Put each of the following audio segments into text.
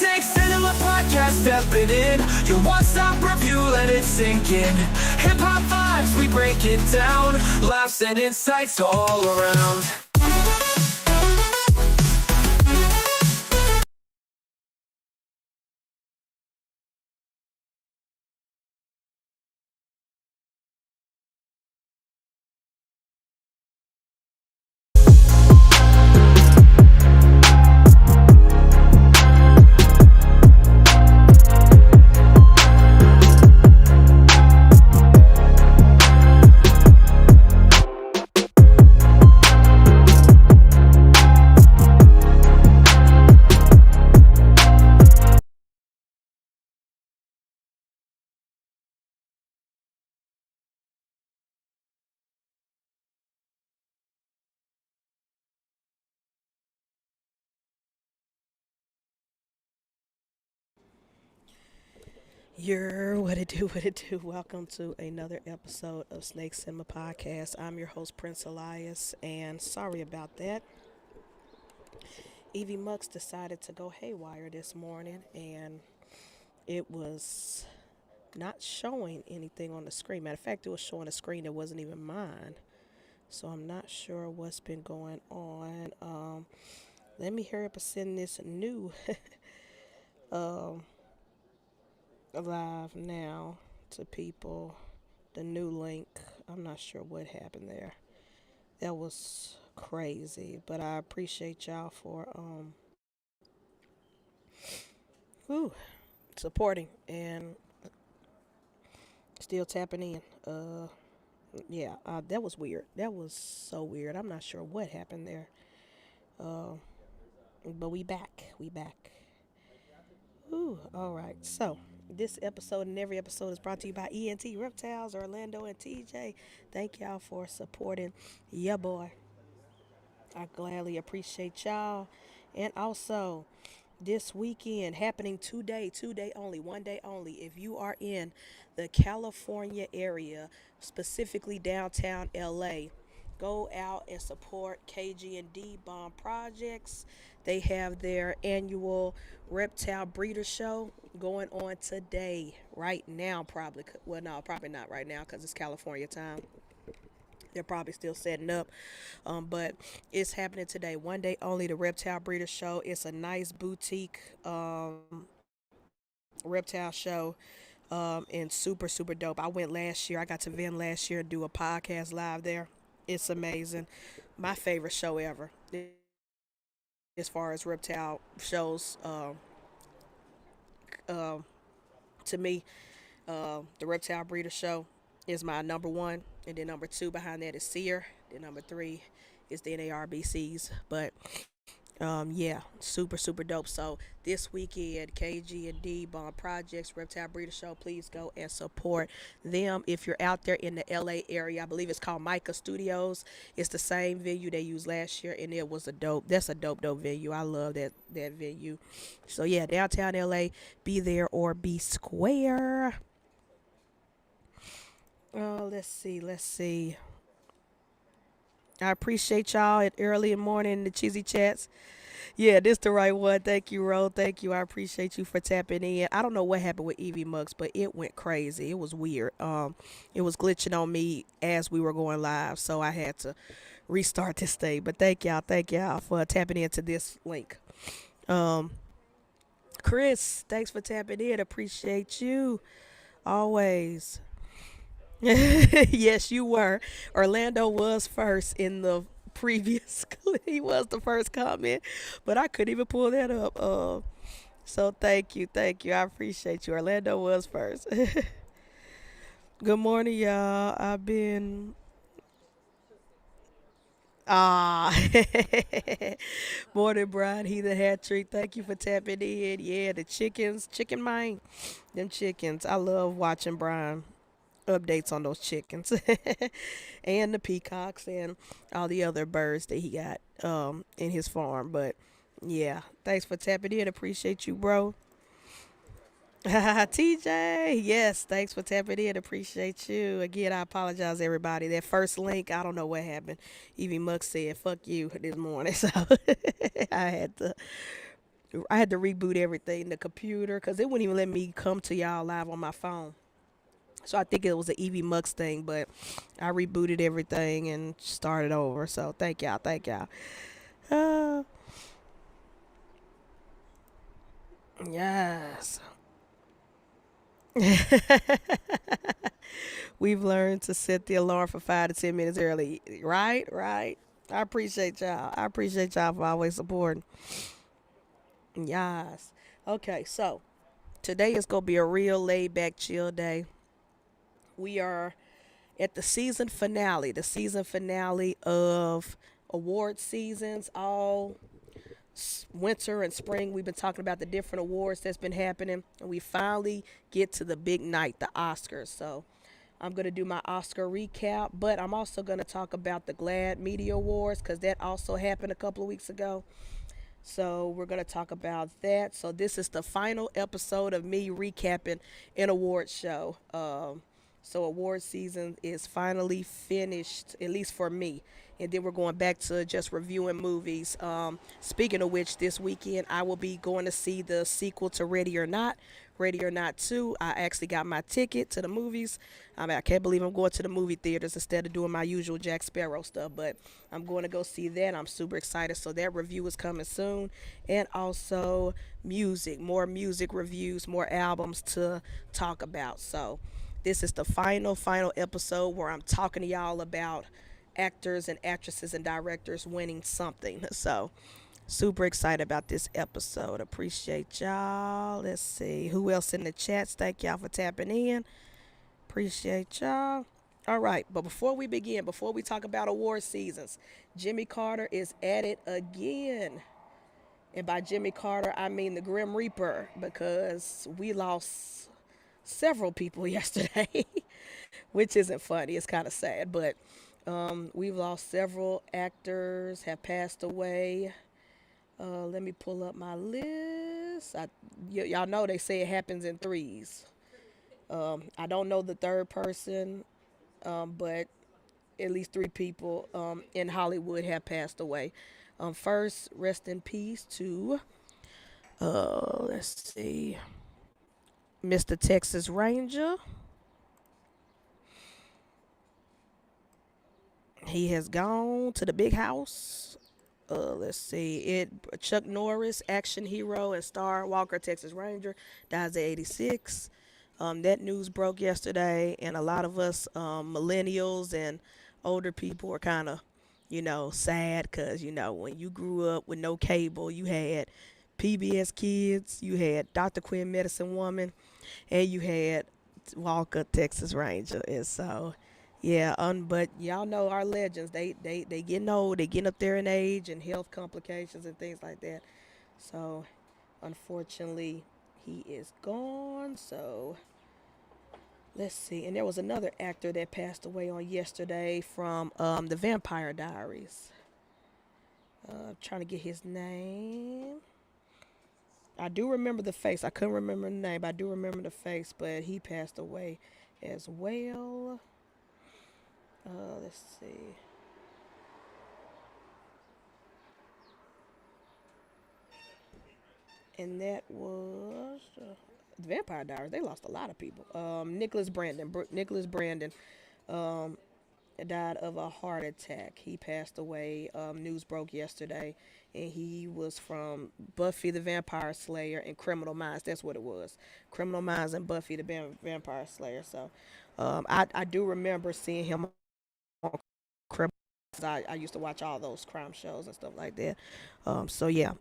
Snake Cinema Podcast, stepping in. Your one-stop review, let it sink in. Hip-hop vibes, we break it down. Laughs and insights all around. What it do? Welcome to another episode of Snake Cinema Podcast. I'm your host, Prince Elias, and sorry about that. Evie Mux decided to go haywire this morning, and it was not showing anything on the screen. Matter of fact, it was showing a screen that wasn't even mine. So I'm not sure what's been going on. Let me hurry up and send this new um, live now to people. The new link. I'm not sure what happened there. That was crazy, but I appreciate y'all for whew, supporting and still tapping in. That was weird. That was so weird. I'm not sure what happened there. Uh, but we back. We back. Ooh, all right. So this episode and every episode is brought to you by ENT Reptiles, Orlando and TJ. Thank y'all for supporting ya boy. I gladly appreciate y'all. And also, this weekend happening today only, one day only. If you are in the California area, specifically downtown LA, go out and support KG&D Bomb Projects. They have their annual reptile breeder show going on today, right now, probably. Well, no, probably not right now because it's California time. They're probably still setting up, but it's happening today. One day only, the Reptile Breeder Show. It's a nice boutique reptile show, and super dope. I went last year. I got to Vin last year and do a podcast live there. It's amazing. My favorite show ever as far as reptile shows. Uh, to me, the Reptile Breeder Show is my number one, and then number two behind that is Seer. Then number three is the NARBCs. But yeah, super dope. So this weekend, KG&D Bond Projects Reptile Breeder Show. Please go and support them if you're out there in the LA area. I believe it's called Micah Studios. It's the same venue they used last year, and it was a dope. That's a dope venue. I love that venue. So yeah, downtown LA, be there or be square. Oh, let's see. I appreciate y'all at early in the morning in the cheesy chats. Yeah, this the right one. Thank you, Ro. Thank you. I appreciate you for tapping in. I don't know what happened with Evie Mux, but it went crazy. It was weird. It was glitching on me as we were going live, so I had to restart this thing. But thank y'all for tapping into this link. Um, Chris, thanks for tapping in. Appreciate you always. Yes, you were. Orlando was first in the previous clip. He was the first comment, but I couldn't even pull that up. So thank you. I appreciate you. Orlando was first. Good morning, y'all. I've been ah morning, Brian. He the hat trick. Thank you for tapping in. Yeah, the chicken mine, them chickens. I love watching Brian updates on those chickens and the peacocks and all the other birds that he got in his farm. But yeah, thanks for tapping in. Appreciate you, bro. TJ, yes, thanks for tapping in. Appreciate you. Again, I apologize, everybody. That first link, I don't know what happened. Evie Muck said, fuck you this morning. So I had to I had to reboot everything, the computer, because it wouldn't even let me come to y'all live on my phone. So I think it was an Evie Mux thing, but I rebooted everything and started over. So thank y'all, thank y'all. Uh, yes. We've learned to set the alarm for 5 to 10 minutes early. Right, right. I appreciate y'all. I appreciate y'all for always supporting. Yes. Okay, so today is gonna be a real laid back, chill day. We are at the season finale of award seasons, all winter and spring. We've been talking about the different awards that's been happening, and we finally get to the big night, the Oscars. So I'm going to do my Oscar recap, but I'm also going to talk about the GLAAD Media Awards because that also happened a couple of weeks ago. So we're going to talk about that. So this is the final episode of me recapping an award show. So award season is finally finished, at least for me. And then we're going back to just reviewing movies. Speaking of which, this weekend I will be going to see the sequel to Ready or Not. Ready or Not 2. I actually got my ticket to the movies. I mean, I can't believe I'm going to the movie theaters instead of doing my usual Jack Sparrow stuff, but I'm going to go see that. I'm super excited. So that review is coming soon. And also music, more music reviews, more albums to talk about. So this is the final episode where I'm talking to y'all about actors and actresses and directors winning something. So super excited about this episode. Appreciate y'all. Let's see who else in the chats. Thank y'all for tapping in. Appreciate y'all. All right, but before we begin, before we talk about award seasons, Jimmy Carter is at it again. And by Jimmy Carter, I mean the Grim Reaper because we lost several people yesterday, which isn't funny. It's kind of sad, but we've lost several actors have passed away. Let me pull up my list. Y'all know they say it happens in threes. I don't know the third person, but at least three people in Hollywood have passed away. First, rest in peace to, let's see, Mr. Texas Ranger. He has gone to the big house. Let's see, Chuck Norris, action hero and star, Walker Texas Ranger, dies at 86. That news broke yesterday, and a lot of us millennials and older people are kind of, sad because when you grew up with no cable, you had PBS Kids, you had Dr. Quinn Medicine Woman, and you had Walker Texas Ranger, and so yeah, but y'all know our legends. They getting old. They getting up there in age and health complications and things like that. So, unfortunately, he is gone. So, let's see. And there was another actor that passed away on yesterday from the Vampire Diaries. I'm trying to get his name. I do remember the face. I couldn't remember the name, but I do remember the face. But he passed away as well. Let's see. And that was the Vampire Diaries. They lost a lot of people. Nicholas Brandon, um, died of a heart attack. He passed away. News broke yesterday, and he was from Buffy the Vampire Slayer and Criminal Minds. That's what it was. Criminal Minds and Buffy the Vampire Slayer. So, I do remember seeing him on Criminal. I used to watch all those crime shows and stuff like that. So yeah,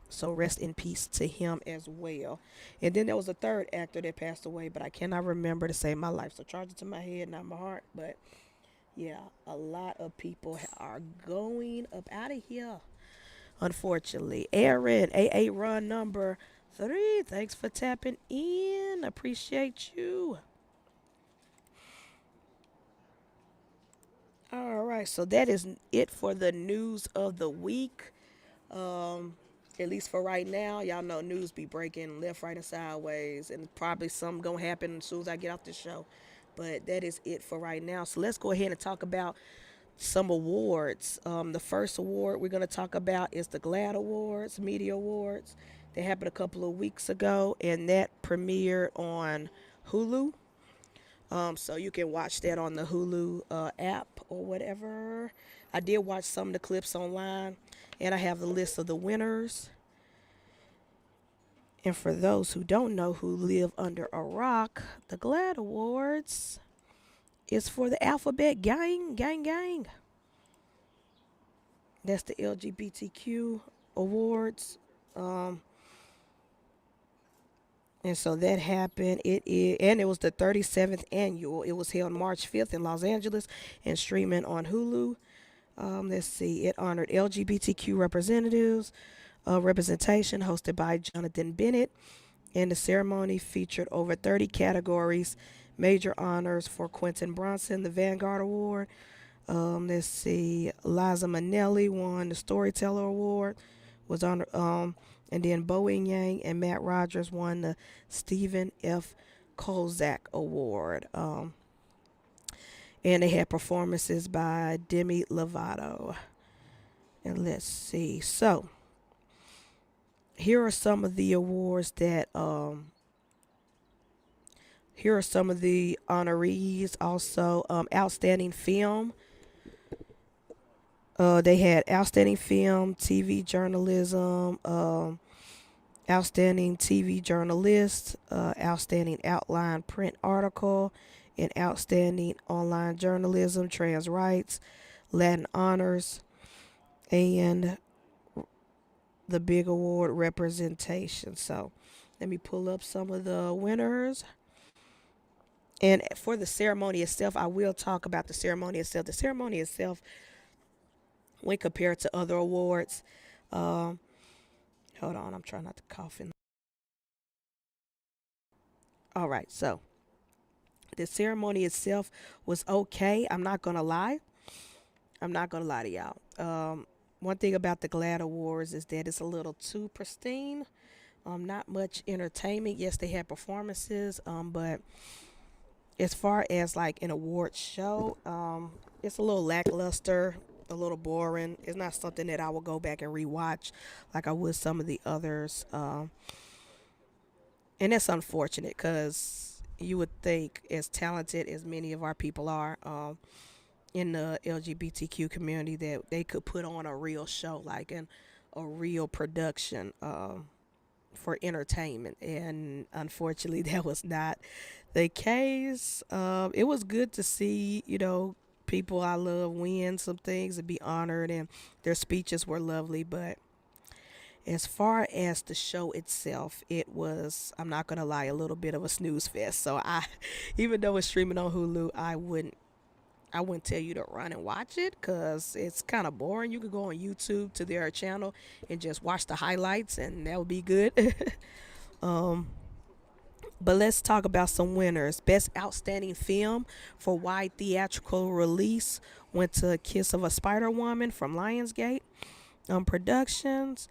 so rest in peace to him as well. And then there was a third actor that passed away, but I cannot remember to save my life. So charge it to my head, not my heart. But yeah, a lot of people are going up out of here. Unfortunately, Aaron, AA run number 3. Thanks for tapping in. Appreciate you. All right, so that is it for the news of the week. Um, at least for right now, y'all know news be breaking left, right, and sideways, and probably something gonna happen as soon as I get off the show. But that is it for right now. So let's go ahead and talk about some awards. The first award we're gonna talk about is the GLAAD Awards, Media Awards. That happened a couple of weeks ago, and that premiered on Hulu. So you can watch that on the Hulu app or whatever. I did watch some of the clips online, and I have the list of the winners. And for those who don't know, who live under a rock, the GLAAD Awards is for the Alphabet Gang, gang, gang. That's the LGBTQ awards. Um, and so that happened. And it was the 37th annual. It was held March 5th in Los Angeles and streaming on Hulu. Let's see. It honored LGBTQ representation, hosted by Jonathan Bennett. And the ceremony featured over 30 categories, major honors for Quentin Bronson, the Vanguard Award. Let's see, Liza Minnelli won the Storyteller Award, was on, and then Boeing Yang and Matt Rogers won the Stephen F. Kozak Award. And they had performances by Demi Lovato. And let's see, so here are some of the awards that here are some of the honorees. Also, outstanding film. They had outstanding film, TV journalism, outstanding TV journalist, outstanding outline print article, and outstanding online journalism, trans rights, Latin honors, and the big award representation. So let me pull up some of the winners. And for the ceremony itself, I will talk about the ceremony itself. The ceremony itself, when compared to other awards, um, hold on, I'm trying not to cough in. All right, so the ceremony itself was okay. I'm not gonna lie. I'm not gonna lie to y'all. One thing about the GLAAD Awards is that it's a little too pristine. Not much entertainment. Yes, they had performances, but as far as like an award show, it's a little lackluster, a little boring. It's not something that I will go back and rewatch like I would some of the others. And that's unfortunate because you would think, as talented as many of our people are in the LGBTQ community, that they could put on a real show, like a real production for entertainment. And unfortunately, that was not the case. It was good to see, people I love win some things and be honored, and their speeches were lovely. But as far as the show itself, it was, I'm not gonna lie, a little bit of a snooze fest. So even though it's streaming on Hulu, I wouldn't tell you to run and watch it because it's kind of boring. You could go on YouTube to their channel and just watch the highlights, and that would be good. um, but let's talk about some winners. Best Outstanding Film for Wide Theatrical Release went to Kiss of a Spider Woman from Lionsgate Productions.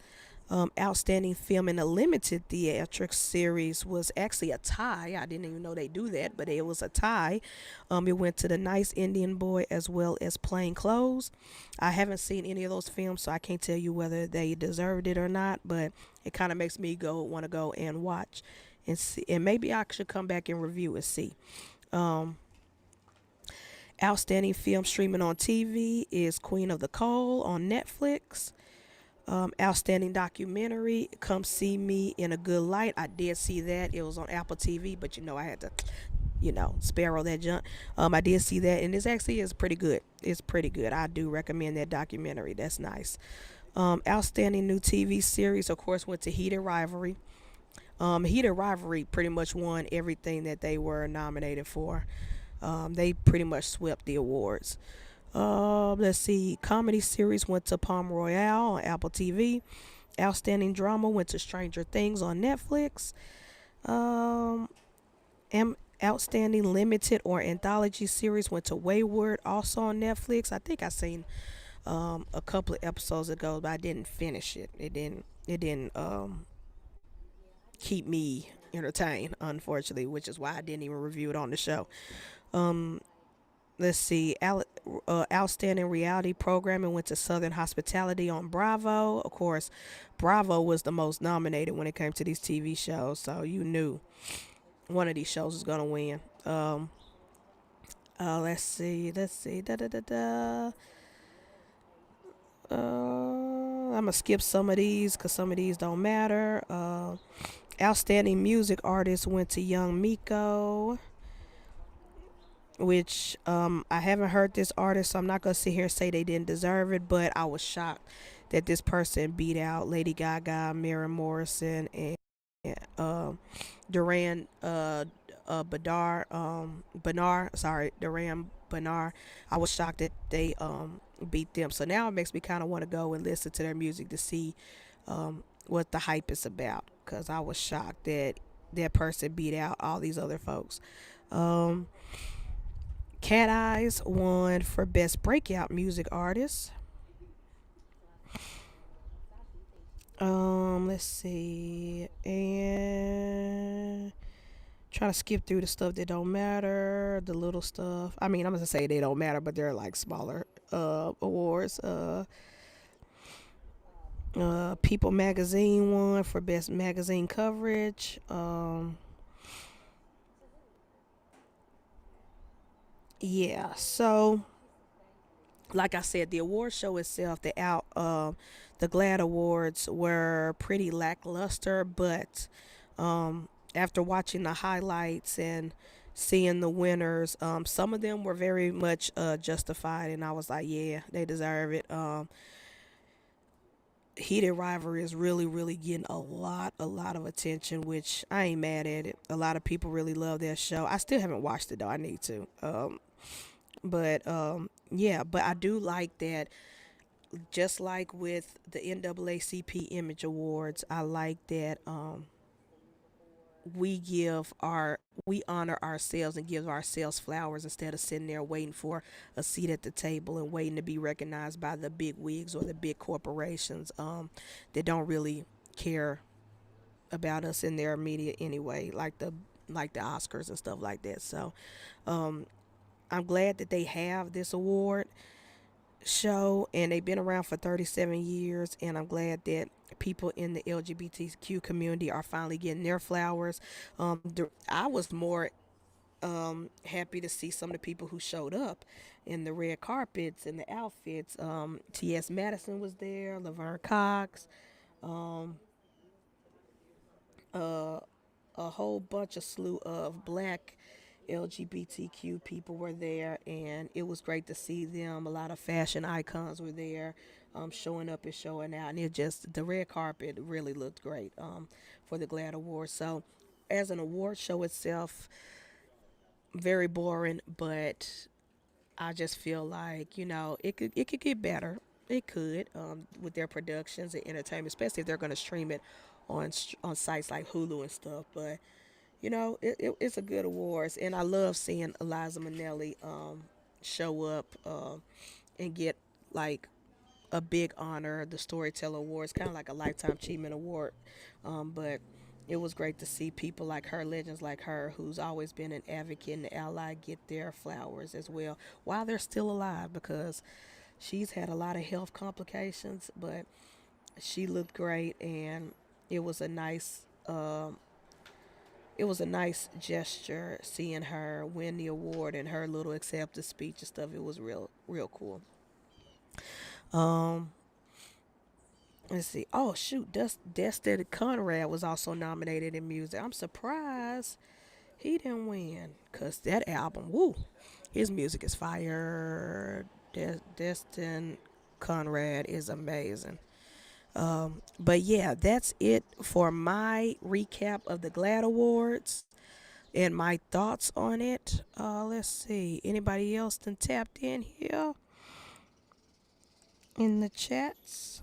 Outstanding Film in a Limited Theatrics Series was actually a tie. I didn't even know they do that, but it was a tie. It went to The Nice Indian Boy as well as Plain Clothes. I haven't seen any of those films, so I can't tell you whether they deserved it or not, but it kind of makes me want to go and watch and see, and maybe I should come back and review and see. Um, Outstanding Film streaming on TV is Queen of the Coal on Netflix. Outstanding documentary, Come See Me in a Good Light. I did see that. It was on Apple TV, but I had to, sparrow that junk. I did see that, and is pretty good. It's pretty good. I do recommend that documentary. That's nice. Outstanding new TV series, of course, went to Heated Rivalry. Heated Rivalry pretty much won everything that they were nominated for. They pretty much swept the awards. Let's see. Comedy series went to Palm Royale on Apple TV. Outstanding drama went to Stranger Things on Netflix. Um, Outstanding limited or anthology series went to Wayward, also on Netflix. I think I seen a couple of episodes ago, but I didn't finish it. It didn't keep me entertained, unfortunately, which is why I didn't even review it on the show. Um, Let's see, outstanding reality programming went to Southern Hospitality on Bravo. Of course, Bravo was the most nominated when it came to these TV shows, so you knew one of these shows was gonna win. Let's see, da da da da. I'm gonna skip some of these because some of these don't matter. Outstanding music artist went to Young Miko, which I haven't heard this artist, so I'm not gonna sit here and say they didn't deserve it, but I was shocked that this person beat out Lady Gaga, Mary Morrison, and Duran Duran Bernard. I was shocked that they beat them. So now it makes me kind of want to go and listen to their music to see what the hype is about. Cause I was shocked that that person beat out all these other folks. Um, Cat Eyes won for best breakout music artist. Let's see, and trying to skip through the stuff that don't matter, the little stuff. I mean, I'm gonna say they don't matter, but they're like smaller awards. People Magazine won for best magazine coverage. Yeah, so like I said, the award show itself, the GLAAD awards were pretty lackluster, but after watching the highlights and seeing the winners, some of them were very much justified, and I was like, yeah, they deserve it. Heated Rivalry is really, really getting a lot of attention, which I ain't mad at it. A lot of people really love that show. I still haven't watched it though. I need to. But yeah, but I do like that. Just like with the NAACP Image Awards, I like that we give our we honor ourselves and give ourselves flowers instead of sitting there waiting for a seat at the table and waiting to be recognized by the big wigs or the big corporations that don't really care about us in their media anyway, like the Oscars and stuff like that. So I'm glad that they have this award show, and they've been around for 37 years, and I'm glad that people in the LGBTQ community are finally getting their flowers. I was more happy to see some of the people who showed up in the red carpets and the outfits. T.S. Madison was there, Laverne Cox, um, uh, a whole bunch of slew of black LGBTQ people were there, and it was great to see them. A lot of fashion icons were there, showing up and showing out, and it just the red carpet really looked great for the GLAAD Awards. So, as an award show itself, very boring, but I just feel like it could get better. It could with their productions and entertainment, especially if they're going to stream it on sites like Hulu and stuff. But it's a good awards, and I love seeing Eliza Minnelli show up and get like a big honor, the Storyteller Awards, kind of like a Lifetime Achievement Award. But it was great to see people like her, legends like her, who's always been an advocate and ally, get their flowers as well while they're still alive, because she's had a lot of health complications, but she looked great, and it was a nice it was a nice gesture seeing her win the award and her little acceptance speech and stuff. It was real cool. Um, let's see. Oh shoot, Destin Conrad was also nominated in music. I'm surprised he didn't win, cause that album, woo, his music is fire. Destin Conrad is amazing. But yeah, that's it for my recap of the GLAAD Awards and my thoughts on it. Let's see. Anybody else done tapped in here in the chats?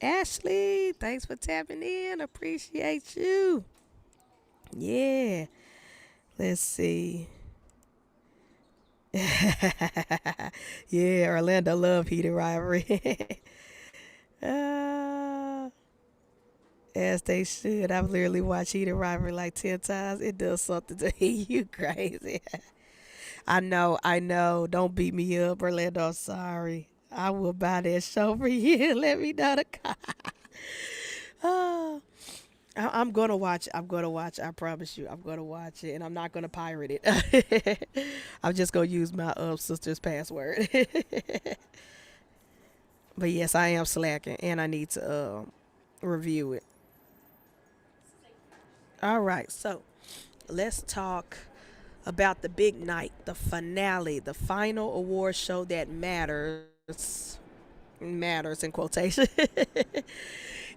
Ashley, thanks for tapping in. Appreciate you. Yeah. Let's see. Yeah, Orlando love heated rivalry. uh, as they should. I've literally watched heated rivalry like 10 times. It does something to you crazy. I know. Don't beat me up, Orlando. Sorry. I will buy that show for you. Let me know the Ah, I'm gonna watch. I'm gonna watch. I promise you, I'm gonna watch it, and I'm not gonna pirate it. I'm just gonna use my sister's password. But yes, I am slacking, and I need to review it. All right, so let's talk about the big night, the finale, the final award show that matters in quotation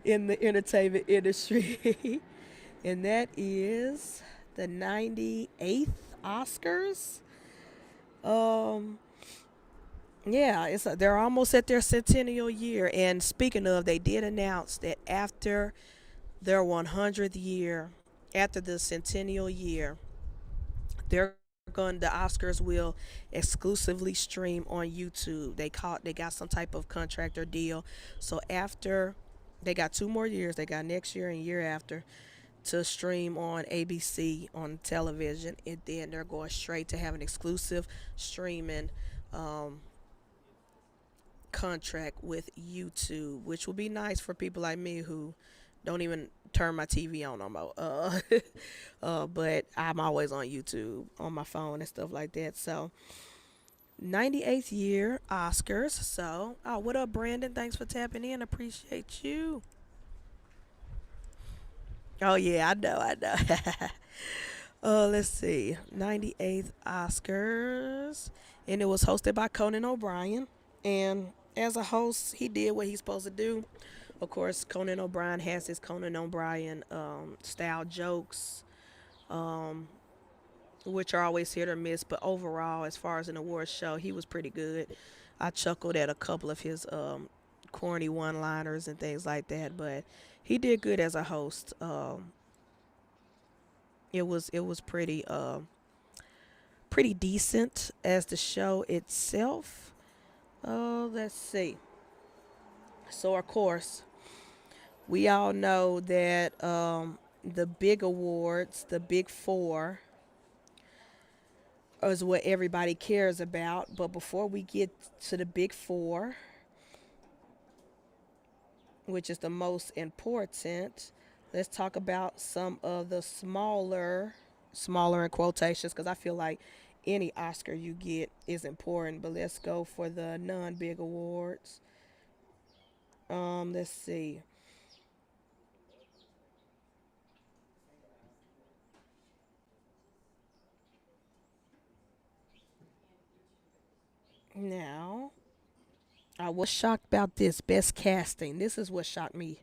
in the entertainment industry. And that is the 98th Oscars. Um yeah, they're almost at their centennial year, and speaking of, they did announce that after their 100th year, after the centennial year, they're going the Oscars will exclusively stream on YouTube. They got some type of contract or deal. So after they got 2 more years, they got next year and year after to stream on ABC on television, and then they're going straight to have an exclusive streaming um, contract with YouTube, which will be nice for people like me who don't even turn my TV on no more. But I'm always on YouTube on my phone and stuff like that. So, 98th year Oscars. So, oh, what up, Brandon? Thanks for tapping in. Appreciate you. Oh yeah, I know, I know. Let's see, 98th Oscars, and it was hosted by Conan O'Brien. And as a host, he did what he's supposed to do. Of course, Conan O'Brien has his Conan O'Brien style jokes, um, which are always hit or miss. But overall, as far as an awards show, he was pretty good. I chuckled at a couple of his corny one-liners and things like that, but he did good as a host. It was pretty decent as the show itself. Let's see. So of course, we all know that the big awards, the big four, is what everybody cares about. But before we get to the big four, which is the most important, let's talk about some of the smaller in quotations, because I feel like any Oscar you get is important. But let's go for the non-big awards. Let's see. Now, I was shocked about this best casting. This is what shocked me.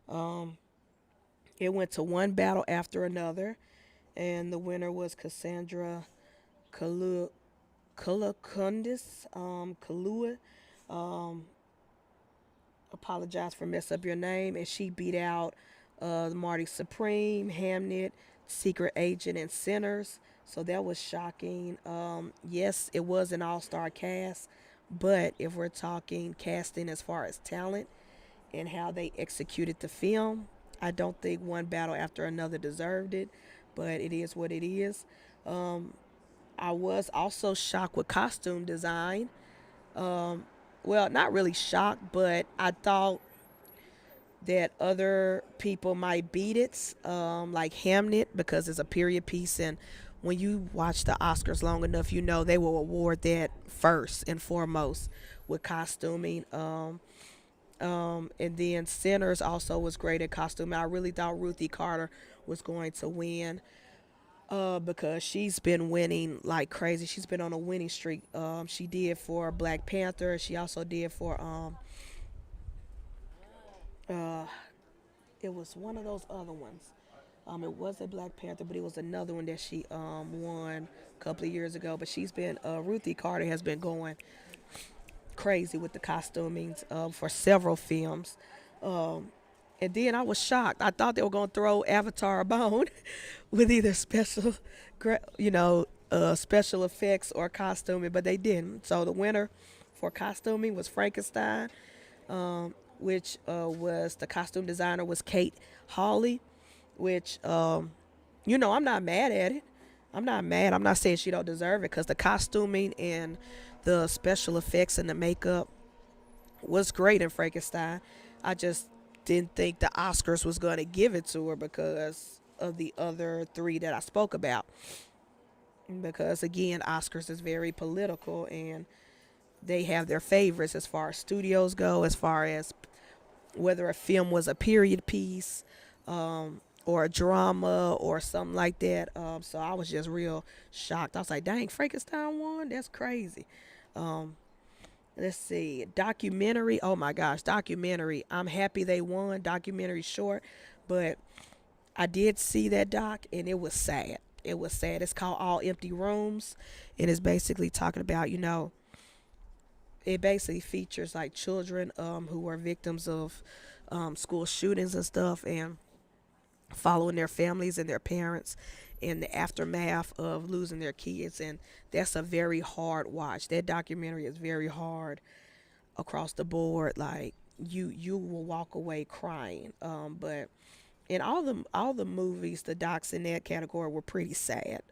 Um, it went to one battle after another, and the winner was Cassandra Kalu Kalakundis, Kalua. Um, Apologize for mess up your name, and she beat out Marty Supreme, Hamnet, Secret Agent, and Sinners. So that was shocking. Yes, it was an all-star cast, but if we're talking casting as far as talent and how they executed the film, I don't think one battle after another deserved it, but it is what it is. Um, I was also shocked with costume design. Um, well, not really shocked, but I thought that other people might beat it, like Hamnet, because it's a period piece. And when you watch the Oscars long enough, you know they will award that first and foremost with costuming. And then Sinners also was great at costuming. I really thought Ruthie Carter was going to win. Because she's been winning like crazy. She's been on a winning streak. She did for Black Panther. She also did for uh, it was one of those other ones. It wasn't Black Panther, but it was another one that she won a couple of years ago. But she's been Ruthie Carter has been going crazy with the costumings for several films. Um, and then I was shocked. I thought they were gonna throw Avatar a bone with either special effects or costuming, but they didn't. So the winner for costuming was Frankenstein, which was the costume designer was Kate Hawley, which I'm not mad at it. I'm not mad. I'm not saying she don't deserve it because the costuming and the special effects and the makeup was great in Frankenstein. I just didn't think the Oscars was going to give it to her because of the other three that I spoke about. Because again, Oscars is very political and they have their favorites as far as studios go, as far as whether a film was a period piece, or a drama or something like that. So I was just real shocked. I was like, dang, Frankenstein won? That's crazy. Um, let's see. Documentary. Oh my gosh, documentary. I'm happy they won. Documentary short, but I did see that doc and it was sad. It was sad. It's called All Empty Rooms. And it's basically talking about, it basically features like children who are victims of school shootings and stuff, and following their families and their parents in the aftermath of losing their kids. And that's a very hard watch. That documentary is very hard across the board. Like you will walk away crying. But in all the movies, the docs in that category were pretty sad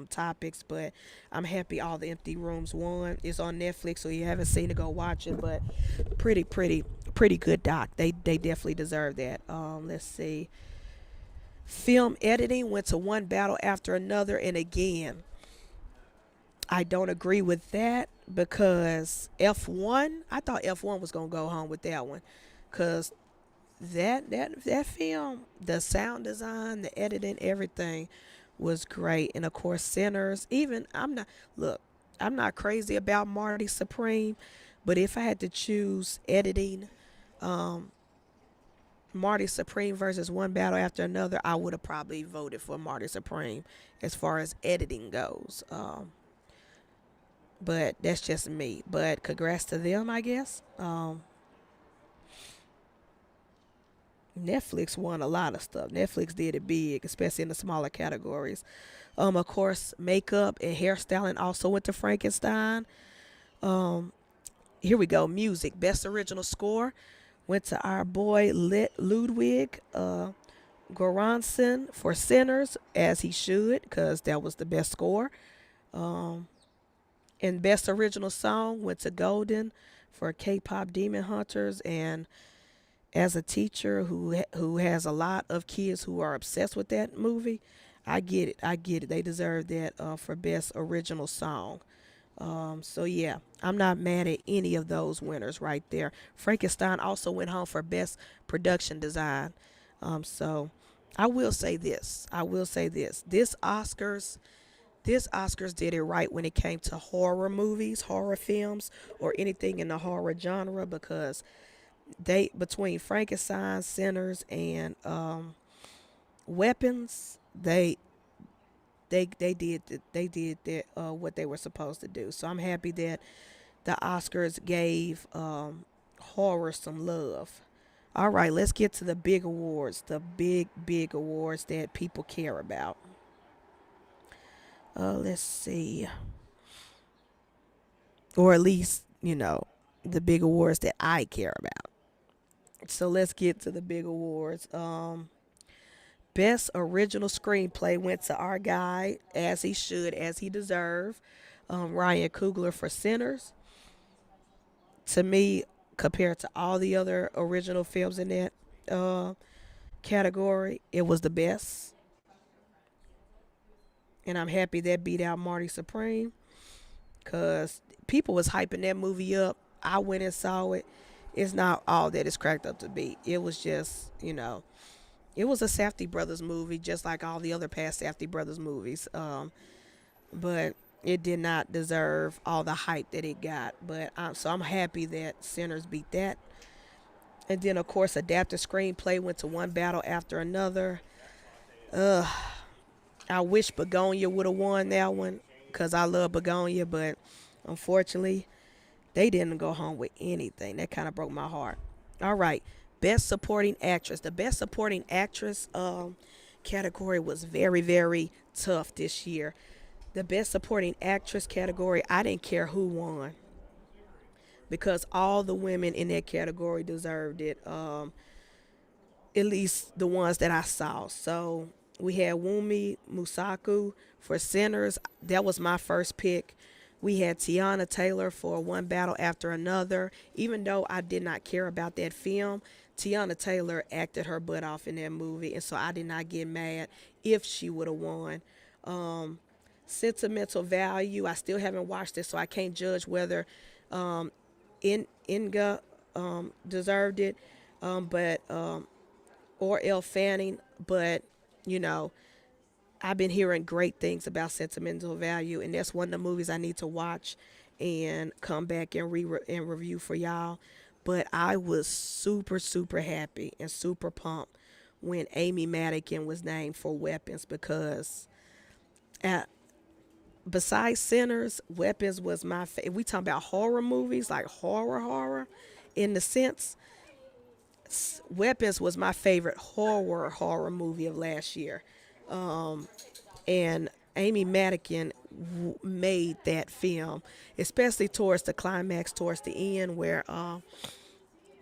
topics. But I'm happy All the Empty Rooms won. It's on Netflix, so you haven't seen it, go watch it. But pretty good doc. They definitely deserve that. Let's see. Film editing went to one battle after another, and again, I don't agree with that because F1. I thought F1 was gonna go home with that one, cause that film, the sound design, the editing, everything was great, and of course Sinners. Even I'm not crazy about Marty Supreme, but if I had to choose editing, um, Marty Supreme versus one battle after another, I would have probably voted for Marty Supreme as far as editing goes. But that's just me. But congrats to them, I guess. Netflix won a lot of stuff. Netflix did it big, especially in the smaller categories. Of course, makeup and hairstyling also went to Frankenstein. Um, Here we go. Music, best original score went to our boy Ludwig Göransson for Sinners, as he should, because that was the best score. Um, and best original song went to Golden for K-pop Demon Hunters. And as a teacher who has a lot of kids who are obsessed with that movie, I get it. I get it. They deserve that for best original song. So yeah, I'm not mad at any of those winners right there. Frankenstein also went home for best production design. So I will say this. I will say this. This Oscars did it right when it came to horror movies, horror films, or anything in the horror genre, because they, between Frankenstein, Sinners, and Weapons, they did what they were supposed to do. So I'm happy that the Oscars gave horror some love. All right, let's get to the big awards, the big awards that people care about. Let's see, or at least the big awards that I care about. So let's get to the big awards. Best original screenplay went to our guy, as he should, as he deserved. Ryan Coogler for Sinners. To me, compared to all the other original films in that uh, category, it was the best, and I'm happy that beat out Marty Supreme because people was hyping that movie up. I went and saw it. It's not all that it's cracked up to be. It was just, it was a Safdie Brothers movie, just like all the other past Safdie Brothers movies. But it did not deserve all the hype that it got. But so I'm happy that Sinners beat that. And then, of course, adapted screenplay went to one battle after another. Uh, I wish Begonia would have won that one because I love Begonia, but unfortunately, they didn't go home with anything. That kind of broke my heart. All right, best supporting actress. The best supporting actress category was very tough this year. The best supporting actress category, I didn't care who won because all the women in that category deserved it. At least the ones that I saw. So We had Wumi Musaku for Sinners. That was my first pick. We had Tiana Taylor for One Battle After Another. Even though I did not care about that film, Tiana Taylor acted her butt off in that movie, and so I did not get mad if she would have won. Um, Sentimental Value, I still haven't watched it, so I can't judge whether Inga deserved it, but or Elle Fanning. But you know, I've been hearing great things about Sentimental Value, and that's one of the movies I need to watch and come back and and review for y'all. But I was super happy and super pumped when Amy Madigan was named for Weapons because uh, besides Sinners, Weapons was my favorite. We talking about horror movies, like horror, in the sense. Weapons was my favorite horror movie of last year. And Amy Madigan made that film, especially towards the climax, towards the end, where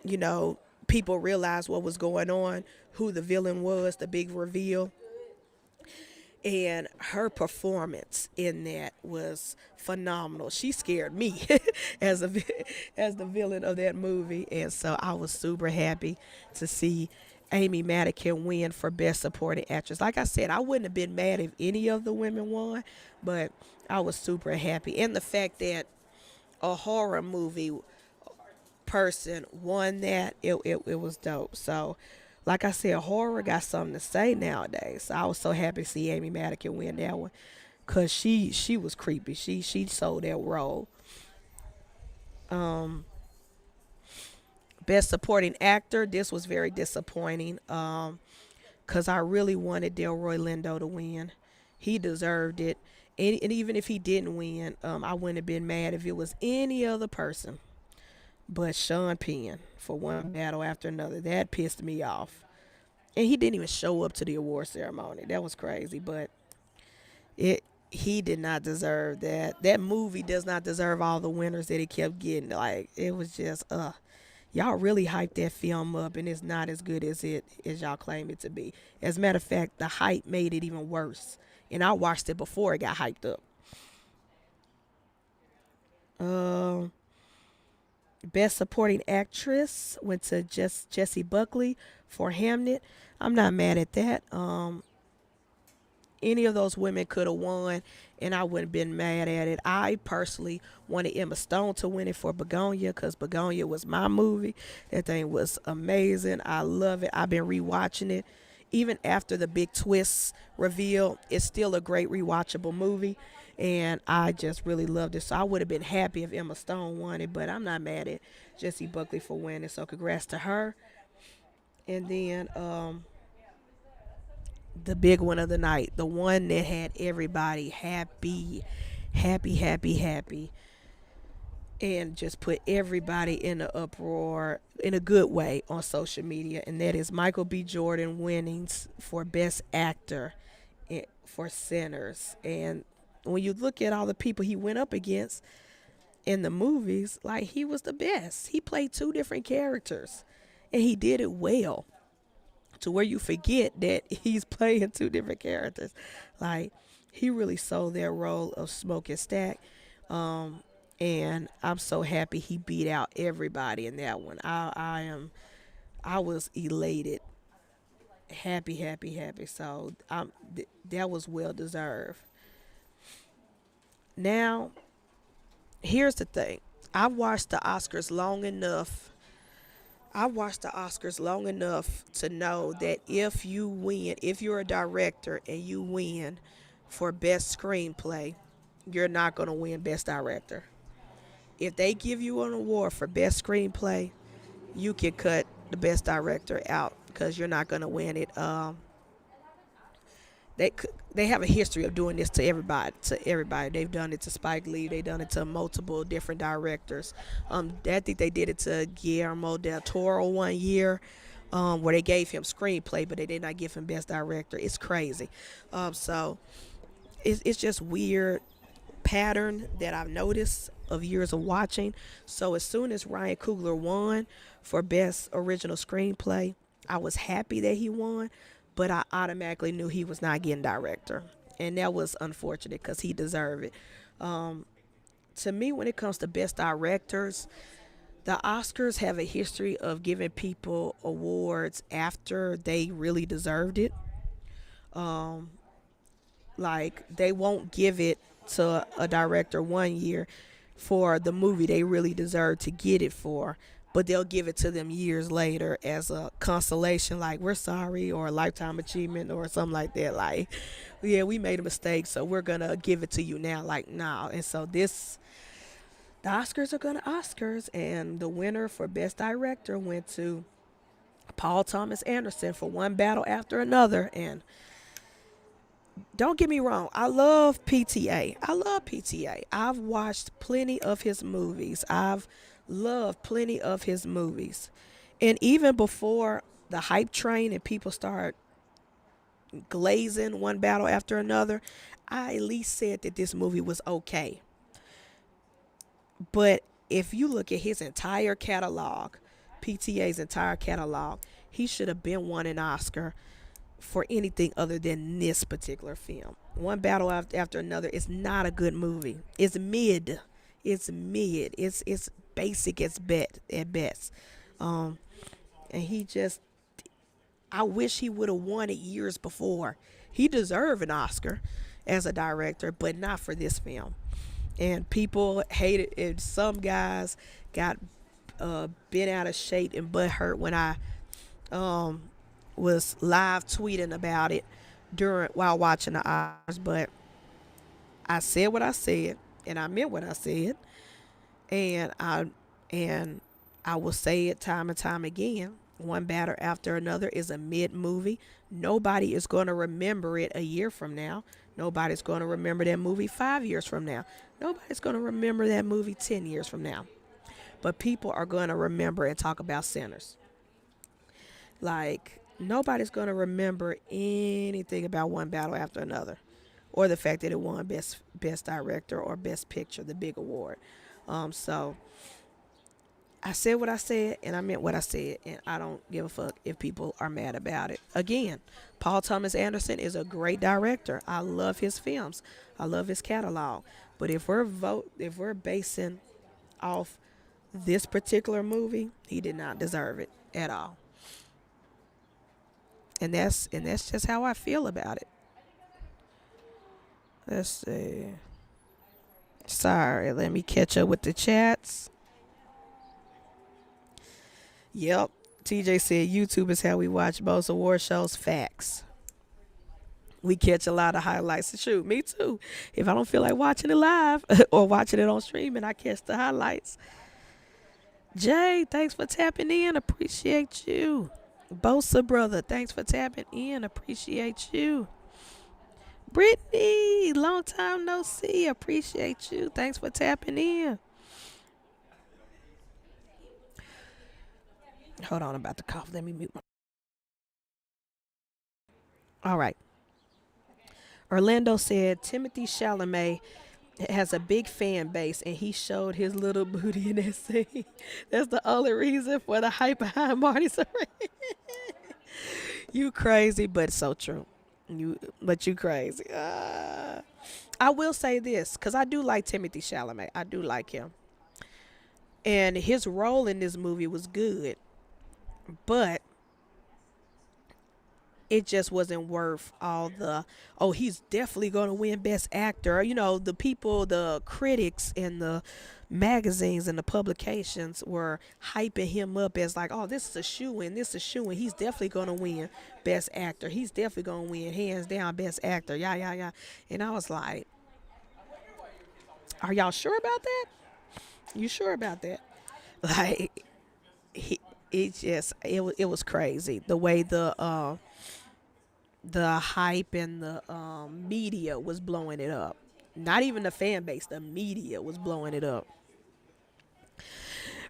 you know people realized what was going on, who the villain was, the big reveal, and her performance in that was phenomenal. She scared me as as the villain of that movie, and so I was super happy to see Amy Madigan win for Best Supporting Actress. Like I said, I wouldn't have been mad if any of the women won, but I was super happy, and the fact that a horror movie person won that, it was dope. So, like I said, horror got something to say nowadays. So I was so happy to see Amy Madigan win that one, cause she was creepy. She sold that role. Best Supporting Actor. This was very disappointing. Cause I really wanted Delroy Lindo to win. He deserved it. And even if he didn't win, I wouldn't have been mad if it was any other person. But Sean Penn for One Battle After Another, that pissed me off. And he didn't even show up to the award ceremony. That was crazy. But it he did not deserve that. That movie does not deserve all the winners that it kept getting. Like it was just y'all really hyped that film up, and it's not as good as y'all claim it to be. As a matter of fact, the hype made it even worse. And I watched it before it got hyped up. Um Best Supporting Actress went to Jessie Buckley for Hamnet. I'm not mad at that. Any of those women could have won, and I wouldn't have been mad at it. I personally wanted Emma Stone to win it for Begonia because Begonia was my movie. That thing was amazing. I love it. I've been rewatching it. Even after the big twist reveal, it's still a great rewatchable movie, and I just really loved it. So I would have been happy if Emma Stone won it, but I'm not mad at Jessie Buckley for winning. So congrats to her. And then the big one of the night, the one that had everybody happy, and just put everybody in an uproar in a good way on social media, and that is Michael B. Jordan winning for Best Actor for Sinners. And when you look at all the people he went up against in the movies, like he was the best. He played two different characters, and he did it well to where you forget that he's playing two different characters. Like he really sold that role of Smoke and Stack. And I'm so happy he beat out everybody in that one. I was elated, happy. So that was well deserved. Now, here's the thing. I watched the Oscars long enough. I watched the Oscars long enough to know that if you win, if you're a director and you win for Best Screenplay, you're not going to win Best Director. If they give you an award for Best Screenplay, you can cut the Best Director out because you're not going to win it. They they have a history of doing this to everybody. They've done it to Spike Lee. They've done it to multiple different directors. I think they did it to Guillermo del Toro one year, where they gave him screenplay, but they did not give him Best Director. It's crazy. So it's just weird pattern that I've noticed of years of watching. So as soon as Ryan Coogler won for Best Original Screenplay, I was happy that he won. but I automatically knew he was not getting director, and that was unfortunate because he deserved it. Um, to me, when it comes to best directors, the Oscars have a history of giving people awards after they really deserved it. Um, like they won't give it to a director one year for the movie they really deserve to get it for, but they'll give it to them years later as a consolation, like we're sorry, or a lifetime achievement, or something like that. Like, yeah, we made a mistake, so we're gonna give it to you now. Like, now, and so this, the Oscars are gonna Oscars, and the winner for best director went to Paul Thomas Anderson for One Battle After Another. And don't get me wrong, I love PTA. I love PTA. I've watched plenty of his movies. I've loved plenty of his movies. And even before the hype train and people start glazing One Battle After Another, I at least said that this movie was okay. But if you look at his entire catalog, PTA's entire catalog, he should have been won an Oscar for anything other than this particular film. One Battle After Another is not a good movie. It's mid. It's mid. It's basic at best. Um, and he just, I wish he would have won it years before. He deserved an Oscar as a director, but not for this film. And people hated it. Some guys got bent out of shape and butt hurt when I um, was live tweeting about it during while watching the Oscars. But I said what I said, and I meant what I said, and I will say it time and time again. One Battle After Another is a mid movie. Nobody is going to remember it a year from now. Nobody's going to remember that movie 5 years from now. Nobody's going to remember that movie 10 years from now. But people are going to remember and talk about Sinners. Like, nobody's going to remember anything about One Battle After Another, or the fact that it won best director or best picture, the big award. So I said what I said, and I meant what I said, and I don't give a fuck if people are mad about it. Again, Paul Thomas Anderson is a great director. I love his films. I love his catalog. But if we're basing off this particular movie, he did not deserve it at all. And that's just how I feel about it. Let's see. Sorry, let me catch up with the chats. Yep. TJ said YouTube is how we watch most award shows. Facts. We catch a lot of highlights. Shoot, me too. If I don't feel like watching it live or watching it on streaming, I catch the highlights. Jay, thanks for tapping in. Appreciate you. Bosa brother, thanks for tapping in. Appreciate you. Brittany, long time no see. Appreciate you. Thanks for tapping in. Hold on, I'm about to cough. Let me mute my. All right. Orlando said Timothy Chalamet has a big fan base and he showed his little booty in that scene. That's the only reason for the hype behind Marty's array. You crazy, but so true. You crazy. I will say this, because I do like Timothy Chalamet. I do like him. And his role in this movie was good, but it just wasn't worth all the, oh, he's definitely going to win best actor. You know, the people, the critics and the magazines and the publications were hyping him up as like, oh, this is a shoe-in, this is a shoe-in, he's definitely going to win best actor, he's definitely going to win hands down best actor, yeah. And I was like, are y'all sure about that? You sure about that? Like, he, it was crazy the way the hype and the media was blowing it up. Not even the fan base, the media was blowing it up.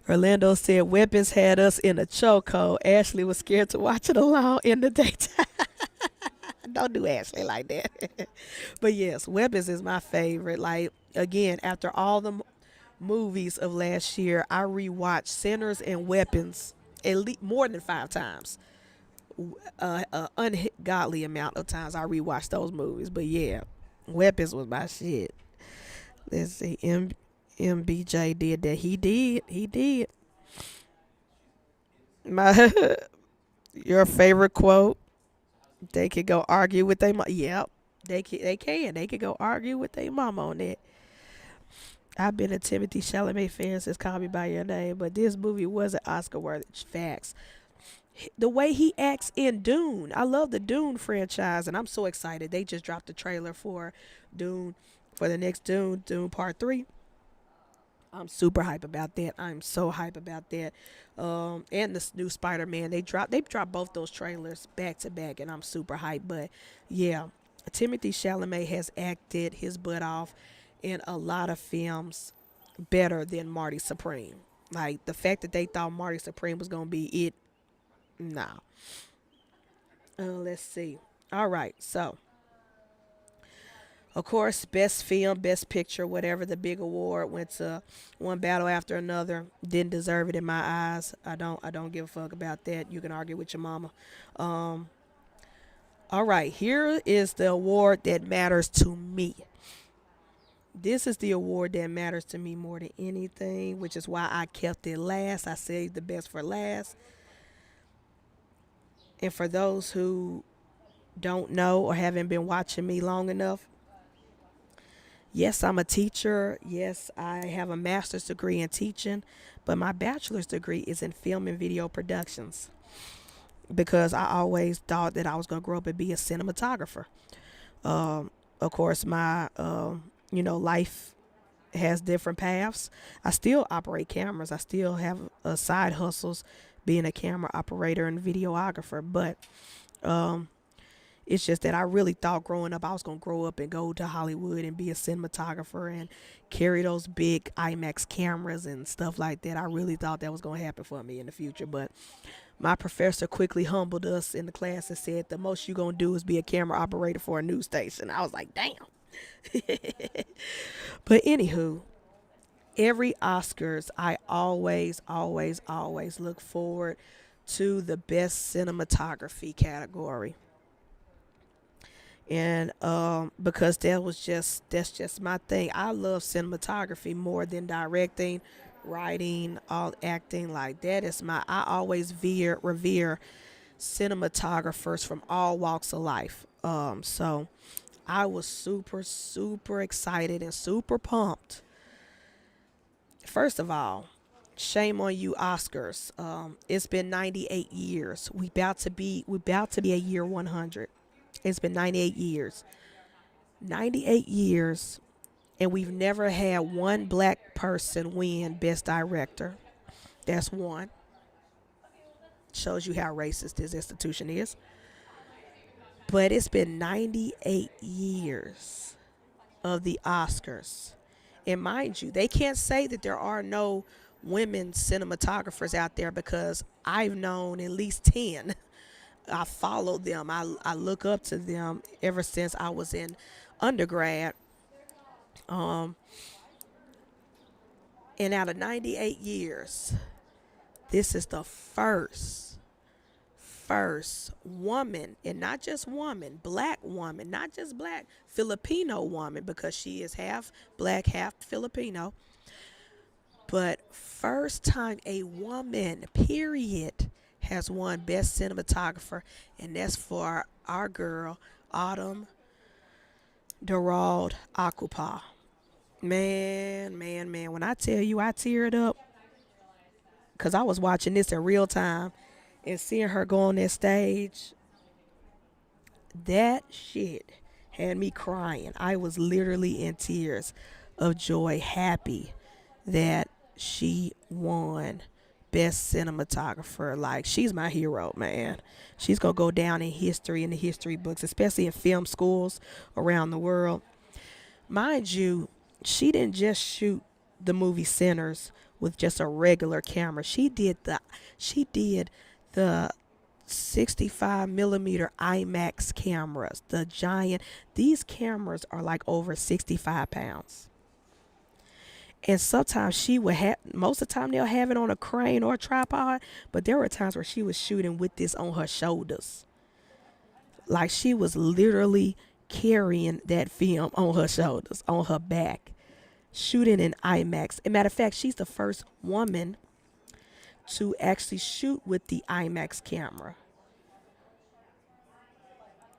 Orlando said Weapons had us in a chokehold. Ashley was scared to watch it alone in the daytime. Don't do Ashley like that. But yes, Weapons is my favorite. Like, again, after all the movies of last year, I rewatched Sinners and Weapons at least more than 5 times. ungodly amount of times I rewatched those movies. But yeah, Weapons was my shit. Let's see, MBJ did that. He did. He did. My your favorite quote? They could go argue with their mom. Yep, they can. They can. They could go argue with their mom on that. I've been a Timothy Chalamet fan since Call Me by Your Name, but this movie wasn't Oscar worthy. Facts. The way he acts in Dune, I love the Dune franchise, and I'm so excited. They just dropped the trailer for Dune, for the next Dune, Dune Part 3. I'm super hype about that. I'm so hype about that. And this new Spider-Man, they dropped both those trailers back to back, and I'm super hyped. But yeah, Timothy Chalamet has acted his butt off in a lot of films better than Marty Supreme. Like the fact that they thought Marty Supreme was gonna be it, nah. Let's see. All right, so of course, best film, best picture, whatever the big award went to one battle after another. Didn't deserve it in my eyes. I don't give a fuck about that. You can argue with your mama. Um, all right, here is the award that matters to me. This is the award that matters to me more than anything, which is why I kept it last. I saved the best for last. And for those who don't know or haven't been watching me long enough, yes, I'm a teacher. Yes, I have a master's degree in teaching, but my bachelor's degree is in film and video productions because I always thought that I was going to grow up and be a cinematographer. Of course, my life has different paths. I still operate cameras. I still have side hustles being a camera operator and videographer, but it's just that I really thought growing up I was going to grow up and go to Hollywood and be a cinematographer and carry those big IMAX cameras and stuff like that. I really thought that was going to happen for me in the future. But my professor quickly humbled us in the class and said, the most you're going to do is be a camera operator for a news station. I was like, damn. But anywho, every Oscars, I always, always, always look forward to the best cinematography category, and because that's just my thing. I love cinematography more than directing, writing, all acting. Like that is my. I always revere cinematographers from all walks of life. So I was super super excited and super pumped. First of all, shame on you, Oscars. It's been 98 years. We about to be a year 100. It's been 98 years. 98 years, and we've never had one black person win Best Director. That's one. Shows you how racist this institution is. But it's been 98 years of the Oscars. And mind you, they can't say that there are no women cinematographers out there because I've known at least 10. I followed them. I look up to them ever since I was in undergrad. Um, and out of 98 years, this is the first woman, and not just woman, black woman, not just black, Filipino woman, because she is half black, half Filipino. But first time a woman, period, has won Best Cinematographer, and that's for our girl, Autumn Darald Akupa. Man, man, man. When I tell you I teared up, because I was watching this in real time and seeing her go on that stage, that shit had me crying. I was literally in tears of joy, happy that she won Best Cinematographer. Like, she's my hero, man. She's gonna go down in history, in the history books, especially in film schools around the world. Mind you, she didn't just shoot the movie Sinners with just a regular camera. She did the 65 millimeter IMAX cameras, the giant. These cameras are like over 65 pounds. And sometimes she would have, most of the time they'll have it on a crane or a tripod, but there were times where she was shooting with this on her shoulders. Like she was literally carrying that film on her shoulders, on her back, shooting in IMAX. As a matter of fact, she's the first woman to actually shoot with the IMAX camera.